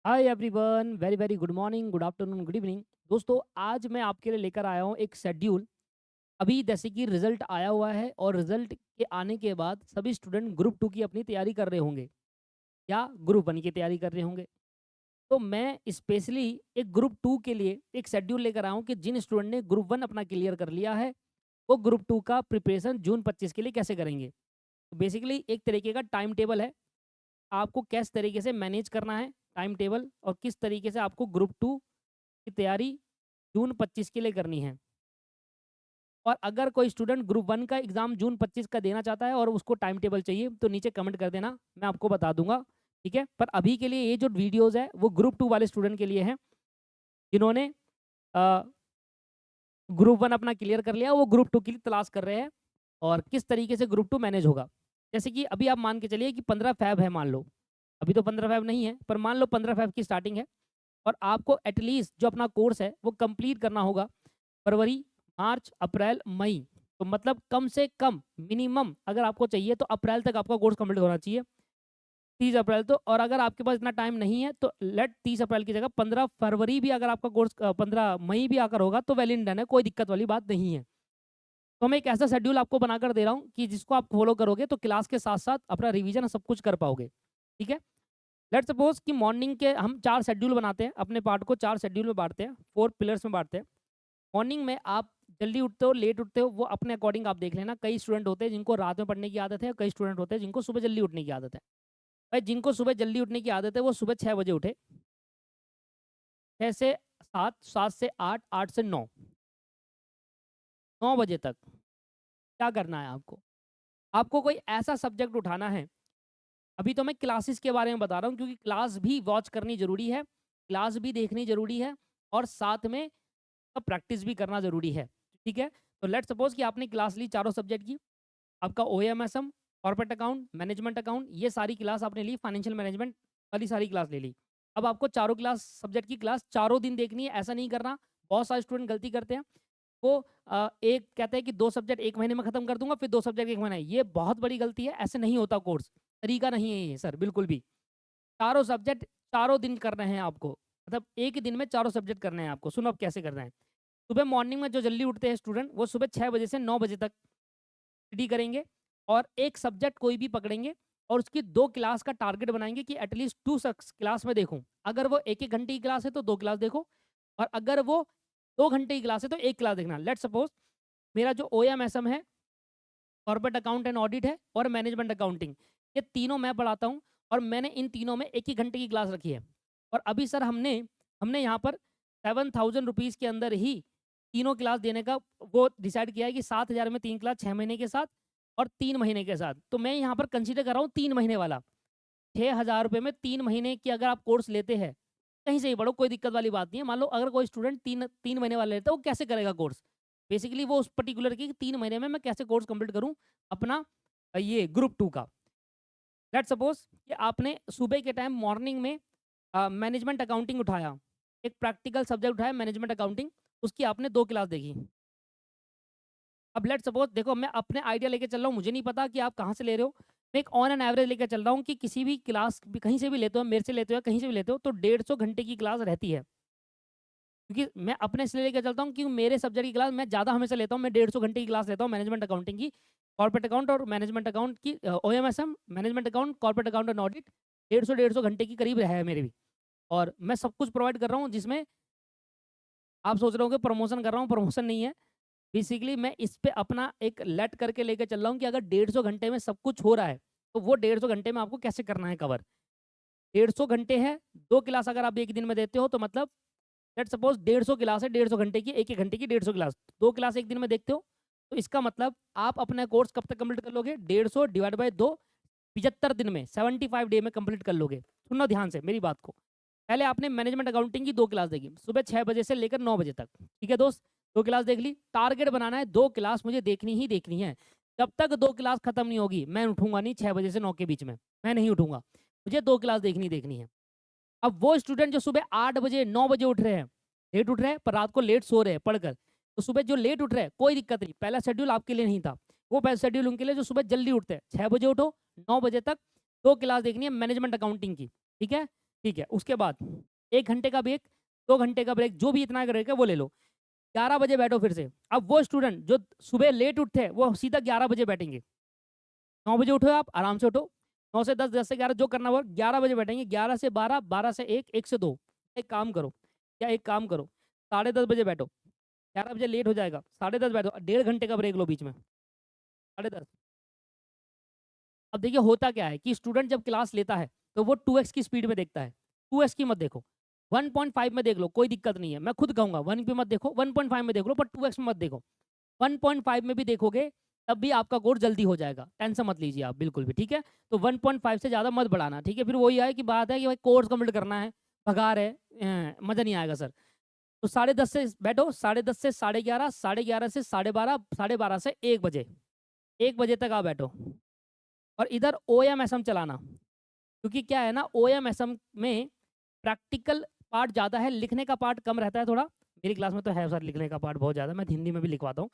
Hi everyone, very very good morning, good afternoon, good evening. दोस्तों, आज मैं आपके लिए लेकर आया हूँ एक शेड्यूल। अभी जैसे कि रिजल्ट आया हुआ है और रिजल्ट के आने के बाद सभी स्टूडेंट ग्रुप टू की अपनी तैयारी कर रहे होंगे या ग्रुप वन की तैयारी कर रहे होंगे। तो मैं स्पेशली एक ग्रुप टू के लिए एक शेड्यूल लेकर आया हूँ कि जिन स्टूडेंट ने ग्रुप वन अपना क्लियर कर लिया है वो ग्रुप टू का प्रिपरेशन जून 25 के लिए कैसे करेंगे। तो बेसिकली एक तरीके का टाइम टेबल है, आपको किस तरीके से मैनेज करना है टाइम टेबल, और किस तरीके से आपको ग्रुप टू की तैयारी जून 25 के लिए करनी है। और अगर कोई स्टूडेंट ग्रुप वन का एग्ज़ाम जून 25 का देना चाहता है और उसको टाइम टेबल चाहिए तो नीचे कमेंट कर देना, मैं आपको बता दूंगा। ठीक है, पर अभी के लिए ये जो वीडियोज़ है वो ग्रुप टू वाले स्टूडेंट के लिए हैं जिन्होंने ग्रुप वन अपना क्लियर कर लिया, वो ग्रुप टू के लिए तलाश कर रहे हैं और किस तरीके से ग्रुप टू मैनेज होगा। जैसे कि अभी आप मान के चलिए कि 15 फ़ैब है, मान लो। अभी तो 15 फ़ैब नहीं है, पर मान लो 15 फ़ैब की स्टार्टिंग है और आपको एटलीस्ट जो अपना कोर्स है वो कंप्लीट करना होगा फरवरी, मार्च, अप्रैल, मई। तो मतलब कम से कम मिनिमम अगर आपको चाहिए तो अप्रैल तक आपका कोर्स कंप्लीट होना चाहिए, 30 अप्रैल। तो और अगर आपके पास इतना टाइम नहीं है तो लेट 30 अप्रैल की जगह 15 फरवरी भी अगर आपका कोर्स 15 मई भी आकर होगा तो वेल इन डन है, कोई दिक्कत वाली बात नहीं है। तो मैं एक ऐसा शेड्यूल आपको बनाकर दे रहा हूँ कि जिसको आप फॉलो करोगे तो क्लास के साथ साथ अपना रिवीजन सब कुछ कर पाओगे। ठीक है, लेट सपोज कि मॉर्निंग के हम 4 शेड्यूल बनाते हैं, अपने पार्ट को 4 शेड्यूल में बांटते हैं, 4 पिलर्स में बांटते हैं। मॉर्निंग में आप जल्दी उठते हो लेट उठते हो वो अपने अकॉर्डिंग आप देख लेना। कई स्टूडेंट होते हैं जिनको रात में पढ़ने की आदत है, कई स्टूडेंट होते हैं जिनको सुबह जल्दी उठने की आदत है। भाई जिनको सुबह जल्दी उठने की आदत है वो सुबह 6 बजे उठे, 6 से 7, 7 से 8, 8 से 9, 9 बजे तक क्या करना है आपको। आपको कोई ऐसा सब्जेक्ट उठाना है। अभी तो मैं क्लासेस के बारे में बता रहा हूँ क्योंकि क्लास भी वॉच करनी जरूरी है, क्लास भी देखनी जरूरी है और साथ में प्रैक्टिस भी करना जरूरी है। ठीक है, तो लेट सपोज कि आपने क्लास ली चारों सब्जेक्ट की, आपका OMSM, corporate account, management account, ये सारी क्लास आपने ली, फाइनेंशियल मैनेजमेंट वाली सारी क्लास ले ली। अब आपको चारों क्लास सब्जेक्ट की क्लास चारों दिन देखनी है, ऐसा नहीं करना। बहुत सारे स्टूडेंट गलती करते हैं, वो एक कहते हैं कि 2 सब्जेक्ट 1 महीने में खत्म कर दूंगा, फिर 2 सब्जेक्ट 1 महीने। ये बहुत बड़ी गलती है, ऐसे नहीं होता कोर्स, तरीका नहीं है ये सर, बिल्कुल भी। चारों सब्जेक्ट चारों दिन करने हैं आपको, मतलब एक ही दिन में चारों सब्जेक्ट करने हैं आपको। सुनो अब कैसे करना है। सुबह मॉर्निंग में जो जल्दी उठते हैं स्टूडेंट वो सुबह 6 बजे से 9 बजे तक स्टडी करेंगे और एक सब्जेक्ट कोई भी पकड़ेंगे और उसकी 2 क्लास का टारगेट बनाएंगे कि एटलीस्ट 2 क्लास में देखूं। अगर वो 1-1 घंटे की क्लास है तो 2 क्लास देखो, और अगर वो 2 घंटे की क्लास है तो 1 क्लास देखना। लेट सपोज मेरा जो OMSM है, कॉर्पोरेट अकाउंट एंड ऑडिट है और मैनेजमेंट अकाउंटिंग, ये तीनों मैं पढ़ाता हूँ और मैंने इन तीनों में 1-1 घंटे की क्लास रखी है। और अभी सर हमने हमने यहाँ पर 7,000 रुपीज़ के अंदर ही तीनों क्लास देने का वो डिसाइड किया है कि 7,000 में 3 क्लास 6 महीने के साथ और 3 महीने के साथ। तो मैं यहाँ पर कंसिडर कर रहा हूँ 3 महीने वाला। 6,000 रुपये में 3 महीने की अगर आप कोर्स लेते हैं, कहीं से ही पढ़ो, कोई दिक्कत वाली बात नहीं है। मान लो अगर कोई स्टूडेंट 3 महीने वाला लेता है, वो कैसे करेगा कोर्स। बेसिकली वो उस पर्टिकुलर की 3 महीने में मैं कैसे कोर्स कंप्लीट करूँ अपना ये ग्रुप टू का। लेट सपोज कि आपने सुबह के टाइम मॉर्निंग में मैनेजमेंट अकाउंटिंग उठाया, एक प्रैक्टिकल सब्जेक्ट उठाया मैनेजमेंट अकाउंटिंग, उसकी आपने 2 क्लास देखी। अब लेट सपोज देखो, मैं अपने आइडिया लेके चल रहा हूँ, मुझे नहीं पता कि आप कहाँ से ले रहे हो। मैं एक ऑन एन एवरेज लेकर चल रहा हूँ कि किसी भी क्लास भी कहीं से भी लेते हो, मेरे से लेते हो या कहीं से भी लेते हो, तो 150 घंटे की क्लास रहती है। क्योंकि मैं अपने से लेकर चलता हूँ क्योंकि मेरे सब्जेक्ट की क्लास मैं ज़्यादा हमेशा लेता हूँ, मैं 150 घंटे की क्लास लेता हूँ मैनेजमेंट अकाउंटिंग की, कॉर्पोरेट अकाउंट और मैनेजमेंट अकाउंट की, OMSM, management account, corporate account and audit, 150 घंटे की करीब है मेरे भी। और मैं सब कुछ प्रोवाइड कर रहा हूँ जिसमें आप सोच रहे हो कि प्रमोशन कर रहा हूँ, प्रमोशन नहीं है। बेसिकली मैं इस पे अपना एक लेट करके लेके चल रहा हूँ कि अगर 150 घंटे में सब कुछ हो रहा है तो वो 150 घंटे में आपको कैसे करना है कवर। 150 घंटे है, 2 क्लास अगर आप एक दिन में देते हो तो मतलब लेट सपोज 150 क्लास है, 150 घंटे की, 1-1 घंटे की 150 क्लास, 2 क्लास एक दिन में देखते हो। तो इसका मतलब आप अपना कोर्स कब तक कंप्लीट कर लोगे, 150 डिवाइड बाई 2, 75 दिन में, 75 डे में कंप्लीट कर लोगे। सुनना ध्यान से मेरी बात को। पहले आपने मैनेजमेंट अकाउंटिंग की 2 क्लास देखी सुबह 6 बजे से लेकर 9 बजे तक, ठीक है दोस्त। 2 क्लास देख ली, टारगेट बनाना है 2 क्लास मुझे देखनी ही देखनी है। जब तक 2 क्लास खत्म नहीं होगी मैं उठूंगा नहीं, 6 बजे से 9 के बीच में मैं नहीं उठूंगा, मुझे 2 क्लास देखनी देखनी है। अब वो स्टूडेंट जो सुबह 8 बजे 9 बजे उठ रहे हैं, लेट उठ रहे हैं पर रात को लेट सो रहे हैं पढ़कर, तो सुबह जो लेट उठ रहे हैं कोई दिक्कत नहीं, पहला शेड्यूल आपके लिए नहीं था। वो पहला शेड्यूल उनके लिए जो सुबह जल्दी उठते हैं, 6 बजे उठो, 9 बजे तक 2 क्लास देखनी है मैनेजमेंट अकाउंटिंग की। ठीक है, ठीक है, उसके बाद 1 घंटे का ब्रेक, 2 घंटे का ब्रेक, जो भी इतना ब्रेक है वो ले लो। 11 बजे बैठो फिर से। अब वो स्टूडेंट जो सुबह लेट उठते हैं वो सीधा 11 बजे बैठेंगे। 9 बजे उठो, आप आराम से उठो, 9 से 10, 10 से 11 जो करना वो 11 बजे बैठेंगे, 11 से 12, 12 से 1, 1 से 2। एक काम करो, या एक काम करो, 10:30 बजे बैठो, 11 बजे लेट हो जाएगा, 10:30 बैठो, 1.5 घंटे का ब्रेक लो बीच में, 10:30। अब देखिए होता क्या है कि स्टूडेंट जब क्लास लेता है तो वो 2x की स्पीड में देखता है। 2x की मत देखो, 1.5 में देख लो, कोई दिक्कत नहीं है। मैं खुद कहूँगा 1 पे मत देखो, 1.5 में देख लो, पर 2x में मत देखो। 1.5 में भी देखोगे तब भी आपका कोर्स जल्दी हो जाएगा, टेंशन मत लीजिए आप बिल्कुल भी, ठीक है। तो 1.5 से ज़्यादा मत बढ़ाना, ठीक है। फिर वही है कि बात है कि भाई कोर्स कंप्लीट करना है, भगा रहे मज़ा नहीं आएगा सर। तो 10:30 से बैठो, 10:30 से 11:30, 11:30 से 12:30, 12:30 से 1 बजे, 1 बजे तक आप बैठो। और इधर OMSM चलाना, क्योंकि क्या है ना, OMSM में प्रैक्टिकल पार्ट ज़्यादा है, लिखने का पार्ट कम रहता है थोड़ा। मेरी क्लास में तो है सर लिखने का पार्ट बहुत ज़्यादा, मैं हिंदी में भी लिखवाता हूँ।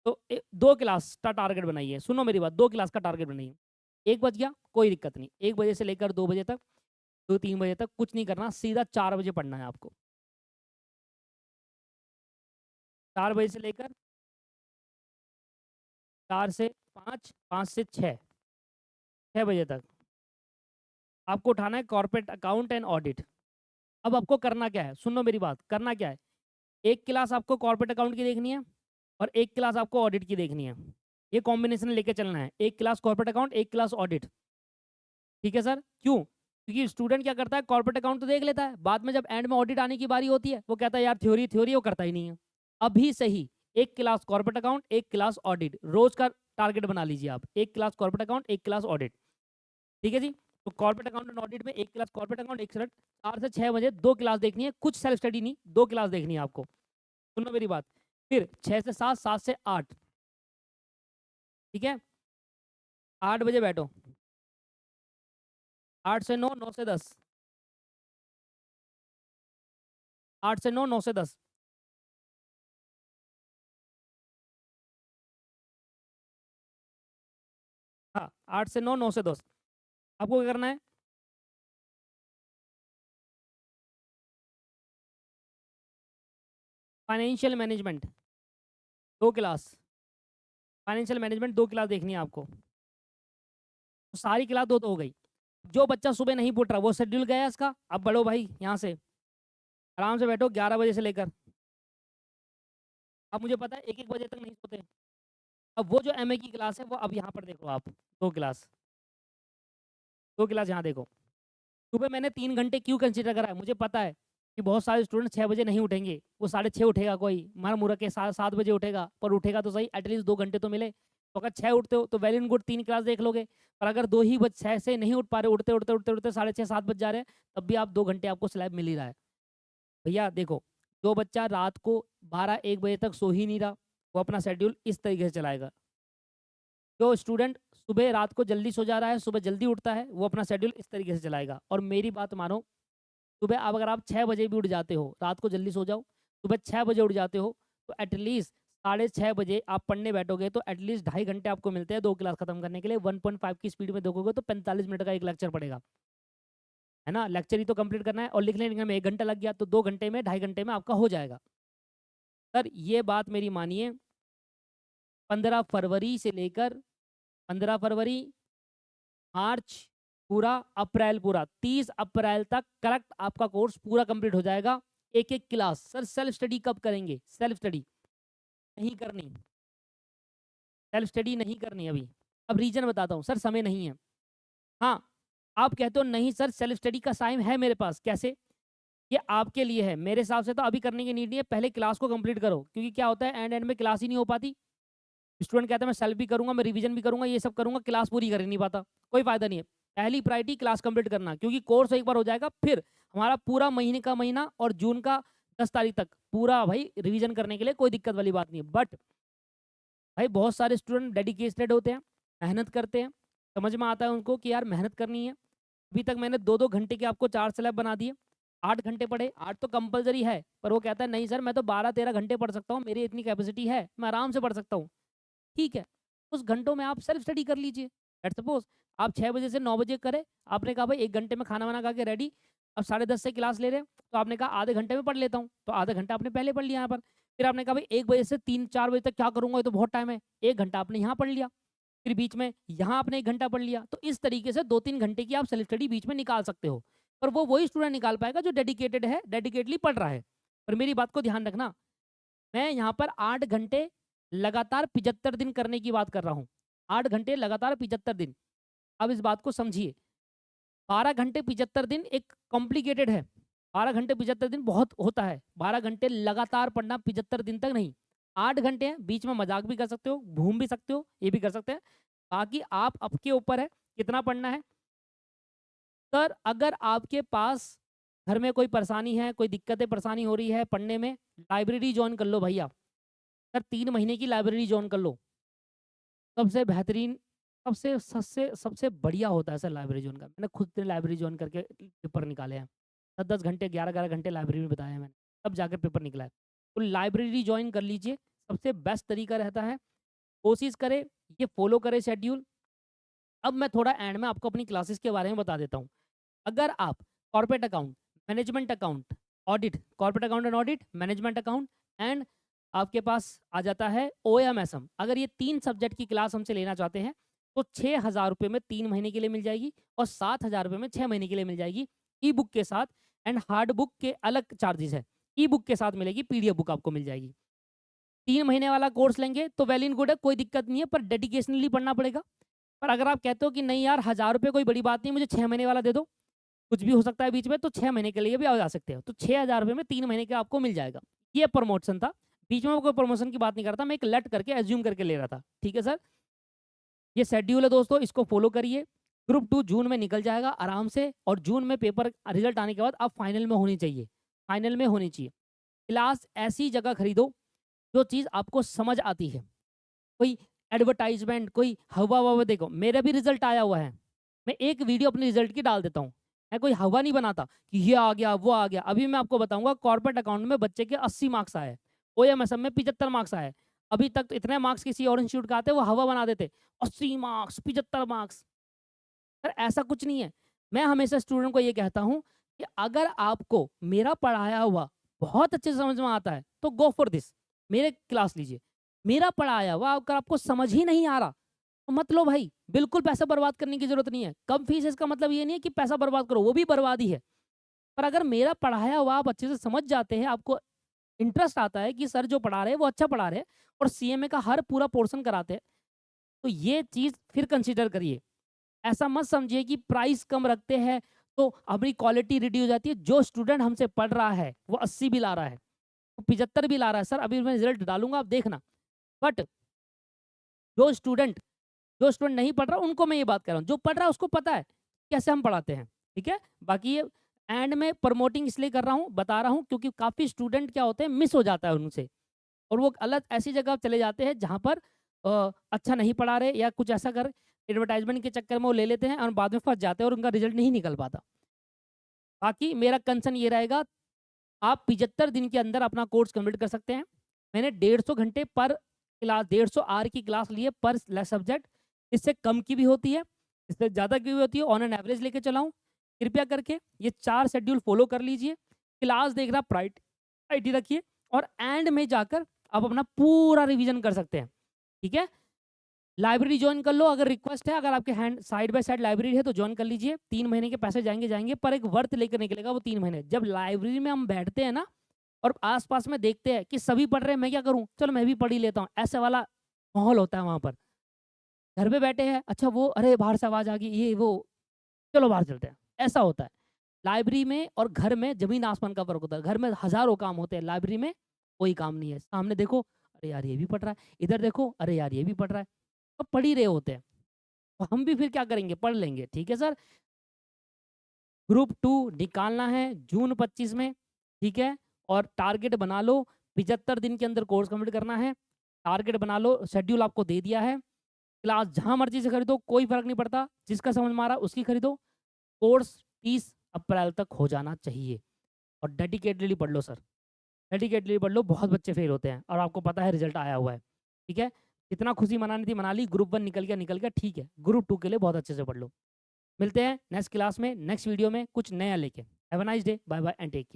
तो 2 क्लास का टारगेट बनाइए, सुनो मेरी बात, 2 क्लास का टारगेट बनाइए। 1 बज गया कोई दिक्कत नहीं, 1 बजे से लेकर 2 बजे तक, 2-3 बजे तक कुछ नहीं करना, सीधा 4 बजे पढ़ना है आपको। 4 बजे से लेकर 4 से 5, 5 से 6, 6 बजे तक आपको उठाना है कॉर्पोरेट अकाउंट एंड ऑडिट। अब आपको करना क्या है, सुनो मेरी बात, करना क्या है, एक क्लास आपको कॉर्पोरेट अकाउंट की देखनी है और एक क्लास आपको ऑडिट की देखनी है। ये कॉम्बिनेशन लेके चलना है, एक क्लास कॉर्पोरेट अकाउंट, एक क्लास ऑडिट। ठीक है सर, क्यों? क्योंकि स्टूडेंट क्या करता है, कॉर्पोरेट अकाउंट तो देख लेता है, बाद में जब एंड में ऑडिट आने की बारी होती है वो कहता है यार थ्योरी थ्योरी, वो करता ही नहीं है। अभी सही, एक क्लास कॉर्पोरेट अकाउंट, एक क्लास ऑडिट, रोज का टारगेट बना लीजिए आप, एक क्लास कॉर्पोरेट अकाउंट, एक क्लास ऑडिट। ठीक है जी। तो कॉर्पोरेट अकाउंट एंड ऑडिट में एक क्लास कॉर्पोरेट अकाउंट, एक क्लास 4 से 6 बजे 2 क्लास देखनी है, कुछ सेल्फ स्टडी नहीं, 2 क्लास देखनी है आपको। सुनो मेरी बात, फिर 6 से 7, 7 से 8, ठीक है। 8 बजे बैठो, 8 से 9, 9 से 10, 8 से 9, 9 से 10। हाँ, 8 से 9, 9 से 10। आपको क्या करना है, financial management 2 class, financial management 2 class देखनी है आपको। तो सारी क्लास 2 तो हो गई। जो बच्चा सुबह नहीं पढ़ रहा वो शेड्यूल गया इसका, अब बढ़ो भाई यहाँ से, आराम से बैठो 11 बजे से लेकर, अब मुझे पता है 1-1 बजे तक नहीं सोते। अब वो जो MA की क्लास है वो अब यहाँ पर देखो आप, 2 क्लास, 2 क्लास यहाँ देखो। सुबह मैंने 3 घंटे क्यों कंसिडर करा है, मुझे पता है कि बहुत सारे स्टूडेंट 6 बजे नहीं उठेंगे, वो 6:30 उठेगा, कोई मारा मुरा के 7 बजे उठेगा, पर उठेगा तो सही, एटलीस्ट 2 घंटे तो मिले। तो अगर 6 उठते हो तो वेल एंड गुड, 3 क्लास देख लोगे। पर अगर 2 ही 6 से नहीं उठ पा रहे, उठते उठते उठते उठते 6:30 7 बज जा रहे हैं, तब भी आप 2 घंटे आपको स्लैब मिल ही रहा है। भैया देखो, जो बच्चा रात को 12-1 बजे तक सो ही नहीं रहा, वो अपना शेड्यूल इस तरीके से चलाएगा। जो स्टूडेंट सुबह रात को जल्दी सो जा रहा है, सुबह जल्दी उठता है, वो अपना शेड्यूल इस तरीके से चलाएगा। और मेरी बात मानो, सुबह अब अगर आप 6 बजे भी उठ जाते हो, रात को जल्दी सो जाओ, सुबह 6 बजे उठ जाते हो, तो एटलीस्ट 6:30 बजे आप पढ़ने बैठोगे तो एटलीस्ट 2.5 घंटे आपको मिलते हैं 2 क्लास खत्म करने के लिए। 1.5 की स्पीड में देखोगे तो 45 मिनट का एक लेक्चर पड़ेगा, है ना। लेक्चर ही तो कंप्लीट करना है, और लिखने लिखने में 1 घंटा लग गया, तो 2 घंटे में 2.5 घंटे में आपका हो जाएगा। सर ये बात मेरी मानिए, 15 फरवरी से लेकर 15 फरवरी, मार्च पूरा, अप्रैल पूरा, 30 अप्रैल तक करेक्ट आपका कोर्स पूरा कंप्लीट हो जाएगा। एक एक क्लास। सर सेल्फ स्टडी कब करेंगे? सेल्फ स्टडी नहीं करनी, सेल्फ स्टडी नहीं करनी अभी। अब रीजन बताता हूँ, सर समय नहीं है। हाँ, आप कहते हो नहीं सर सेल्फ स्टडी का टाइम है मेरे पास, कैसे? ये आपके लिए है, मेरे हिसाब से तो अभी करने की नीड नहीं है, पहले क्लास को कंप्लीट करो। क्योंकि क्या होता है, एंड एंड में क्लास ही नहीं हो पाती। स्टूडेंट कहता है मैं सेल्फ भी करूंगा, मैं रिवीजन भी करूंगा, ये सब करूंगा, क्लास पूरी कर ही नहीं पाता, कोई फायदा नहीं है। पहली प्रायोरिटी क्लास कंप्लीट करना, क्योंकि कोर्स एक बार हो जाएगा फिर हमारा पूरा महीने का महीना और जून का 10 तारीख तक पूरा भाई रिवीजन करने के लिए, कोई दिक्कत वाली बात नहीं है। बट भाई बहुत सारे स्टूडेंट डेडिकेटेड होते हैं, मेहनत करते हैं, समझ में आता है उनको कि यार मेहनत करनी है। अभी तक मैंने 2-2 घंटे के आपको 4 स्लैब बना दिए, 8 घंटे पढ़े, 8 तो कंपलसरी है, पर वो कहता है नहीं सर मैं तो 12-13 घंटे पढ़ सकता हूँ, मेरी इतनी कैपेसिटी है, मैं आराम से पढ़ सकता हूँ। ठीक है, उस घंटों में आप सेल्फ स्टडी कर लीजिए। लेट्स सपोज आप 6 बजे से 9 बजे करें, आपने कहा भाई 1 घंटे में खाना वाना खा के रेडी, अब 10:30 से क्लास ले रहे हैं, तो आपने कहा आधे घंटे में पढ़ लेता हूँ, तो आधा घंटा आपने पहले पढ़ लिया यहाँ पर। फिर आपने कहा भाई 1 बजे से 3-4 बजे तक क्या करूँगा, ये तो बहुत टाइम है, 1 घंटा आपने यहाँ पढ़ लिया। फिर बीच में यहाँ आपने 1 घंटा पढ़ लिया। तो इस तरीके से 2-3 घंटे की आप सेल्फ स्टडी बीच में निकाल सकते हो। पर वो वही स्टूडेंट निकाल पाएगा जो डेडिकेटेड है, डेडिकेटली पढ़ रहा है। पर मेरी बात को ध्यान रखना, मैं यहाँ पर 8 घंटे लगातार 75 दिन करने की बात कर रहा हूँ। 8 घंटे लगातार 75 दिन। अब इस बात को समझिए, 12 घंटे 75 दिन एक कॉम्प्लिकेटेड है। 12 घंटे 75 दिन बहुत होता है। 12 घंटे लगातार पढ़ना 75 दिन तक नहीं। 8 घंटे हैं, बीच में मजाक भी कर सकते हो, घूम भी सकते हो, ये भी कर सकते हैं। बाकी आप आपके ऊपर है कितना पढ़ना है। सर अगर आपके पास घर में कोई परेशानी है, कोई दिक्कतें परेशानी हो रही है पढ़ने में, लाइब्रेरी ज्वाइन कर लो भैया। सर 3 महीने की लाइब्रेरी ज्वाइन कर लो, सबसे बेहतरीन, सबसे सबसे सबसे बढ़िया होता है सर लाइब्रेरी ज्वाइन का। मैंने खुद से लाइब्रेरी ज्वाइन करके पेपर निकाले हैं। 10-10 घंटे 11-11 घंटे लाइब्रेरी में बिताए हैं मैंने, तब जाकर पेपर निकला है। तो लाइब्रेरी ज्वाइन कर लीजिए, सबसे बेस्ट तरीका रहता है। कोशिश करें, ये फॉलो करें शेड्यूल। अब मैं थोड़ा एंड में आपको अपनी क्लासेस के बारे में बता देता हूँ। अगर आप corporate account, management account, audit, corporate account and audit, management account and आपके पास आ जाता है OMSM, अगर ये 3 सब्जेक्ट की क्लास हमसे लेना चाहते हैं तो 6,000 रुपये में 3 महीने के लिए मिल जाएगी और 7,000 रुपये में 6 महीने के लिए मिल जाएगी ई बुक के साथ। एंड हार्ड बुक के अलग चार्जेस है, ई बुक के साथ मिलेगी, PDF बुक आपको मिल जाएगी। 3 महीने वाला कोर्स लेंगे तो वेल इन गुड है, कोई दिक्कत नहीं है, पर डेडिकेशनली पढ़ना पड़ेगा। पर अगर आप कहते हो कि नहीं यार 1,000 रुपये कोई बड़ी बात नहीं, मुझे 6 महीने वाला दे दो, कुछ भी हो सकता है बीच में, तो 6 महीने के लिए भी आ जा सकते हो। तो 6,000 रुपये में 3 महीने का आपको मिल जाएगा। ये प्रमोशन था, बीच में कोई प्रमोशन की बात नहीं करता, मैं एक लट करके एज्यूम करके ले रहा था। ठीक है सर, ये शेड्यूल है दोस्तों, इसको फॉलो करिए। ग्रुप 2 जून में निकल जाएगा आराम से, और जून में पेपर रिजल्ट आने के बाद आप फाइनल में होनी चाहिए, फाइनल में होनी चाहिए। क्लास ऐसी जगह खरीदो जो चीज़ आपको समझ आती है। कोई एडवर्टाइजमेंट, कोई हवा ववा, देखो मेरा भी रिजल्ट आया हुआ है, मैं एक वीडियो अपने रिजल्ट की डाल देता हूँ, मैं कोई हवा नहीं बनाता कि ये आ गया वो आ गया। अभी मैं आपको बताऊंगा, कॉर्पोरेट अकाउंट में बच्चे के 80 मार्क्स आए, OMSM में 75 मार्क्स आए। अभी तक तो इतने मार्क्स किसी और इंस्टीट्यूट का आते वो हवा बना देते, 80 मार्क्स 75 मार्क्स। सर ऐसा कुछ नहीं है। मैं हमेशा स्टूडेंट को ये कहता हूँ कि अगर आपको मेरा पढ़ाया हुआ बहुत अच्छे से समझ में आता है तो गो फॉर दिस, मेरे क्लास लीजिए। मेरा पढ़ाया हुआ अगर आपको समझ ही नहीं आ रहा तो मत लो भाई, बिल्कुल पैसा बर्बाद करने की जरूरत नहीं है। कम फीस इसका मतलब ये नहीं है कि पैसा बर्बाद करो, वो भी बर्बादी है। पर अगर मेरा पढ़ाया हुआ आप अच्छे से समझ जाते हैं, आपको इंटरेस्ट आता है कि सर जो पढ़ा रहे हैं वो अच्छा पढ़ा रहे हैं और CMA का हर पूरा पोर्शन कराते हैं, तो ये चीज़ फिर कंसिडर करिए। ऐसा मत समझिए कि प्राइस कम रखते हैं तो अपनी क्वालिटी रिड्यूस हो जाती है। जो स्टूडेंट हमसे पढ़ रहा है वो 80 भी ला रहा है, वो 75 भी ला रहा है, सर अभी मैं रिजल्ट डालूंगा आप देखना। बट जो स्टूडेंट नहीं पढ़ रहा उनको मैं ये बात कर रहा हूँ, जो पढ़ रहा है उसको पता है कैसे हम पढ़ाते हैं। ठीक है, बाकी ये एंड में प्रमोटिंग इसलिए कर रहा हूँ, बता रहा हूँ, क्योंकि काफ़ी स्टूडेंट क्या होते हैं, मिस हो जाता है उनसे, और वो अलग ऐसी जगह चले जाते हैं जहाँ पर अच्छा नहीं पढ़ा रहे या कुछ ऐसा कर एडवर्टाइजमेंट के चक्कर में वो ले लेते हैं और बाद में फंस जाते हैं और उनका रिजल्ट नहीं निकल पाता। बाकी मेरा कंसर्न ये रहेगा, आप 75 दिन के अंदर अपना कोर्स कंप्लीट कर सकते हैं। मैंने 150 घंटे पर क्लास, 150 आवर की क्लास ली है पर सब्जेक्ट। इससे कम की भी होती है, इससे ज़्यादा की भी होती है, ऑन एन एवरेज लेके चलाऊँ। कृपया करके ये 4 शेड्यूल फॉलो कर लीजिए। क्लास देखना प्रायोरिटी रखिए और एंड में जाकर आप अपना पूरा रिवीजन कर सकते हैं। ठीक है, लाइब्रेरी ज्वाइन कर लो, अगर रिक्वेस्ट है, अगर आपके hand side by side library है तो ज्वाइन कर लीजिए। 3 महीने के पैसे जाएंगे, पर एक वर्थ लेकर निकलेगा वो 3 महीने। जब लाइब्रेरी में हम बैठते हैं ना और आसपास में देखते हैं कि सभी पढ़ रहे हैं, मैं क्या करूं, चलो मैं भी पढ़ ही लेता हूँ, ऐसे वाला माहौल होता है वहां पर। घर पे बैठे हैं, अच्छा वो अरे बाहर से आवाज आ गई, ये वो, चलो बाहर चलते हैं, ऐसा होता है। लाइब्रेरी में और घर में जमीन आसमान का फर्क होता है। घर में हजारों काम होते हैं, लाइब्रेरी में कोई काम नहीं है। सामने देखो, अरे यार ये भी पढ़ रहा है, इधर देखो, अरे यार ये भी पढ़ रहा है, तो पढ़ ही रहे होते हैं। तो हम भी फिर क्या करेंगे, पढ़ लेंगे। ठीक है सर, ग्रुप 2 निकालना है जून 25 में। ठीक है, और टारगेट बना लो, 75 दिन के अंदर कोर्स कंप्लीट करना है। टारगेट बना लो, शेड्यूल आपको दे दिया है। क्लास जहाँ मर्जी से खरीदो, कोई फर्क नहीं पड़ता, जिसका समझ में आ रहा उसकी खरीदो। कोर्स 30 अप्रैल तक हो जाना चाहिए और डेडिकेटली पढ़ लो सर, डेडिकेटली पढ़ लो। बहुत बच्चे फेल होते हैं और आपको पता है रिजल्ट आया हुआ है। ठीक है, जितना खुशी मनानी थी मना ली, ग्रुप 1 निकल गया, ठीक है। ग्रुप 2 के लिए बहुत अच्छे से पढ़ लो। मिलते हैं नेक्स्ट क्लास में, नेक्स्ट वीडियो में कुछ नया लेके। Have a nice day, bye bye and take care.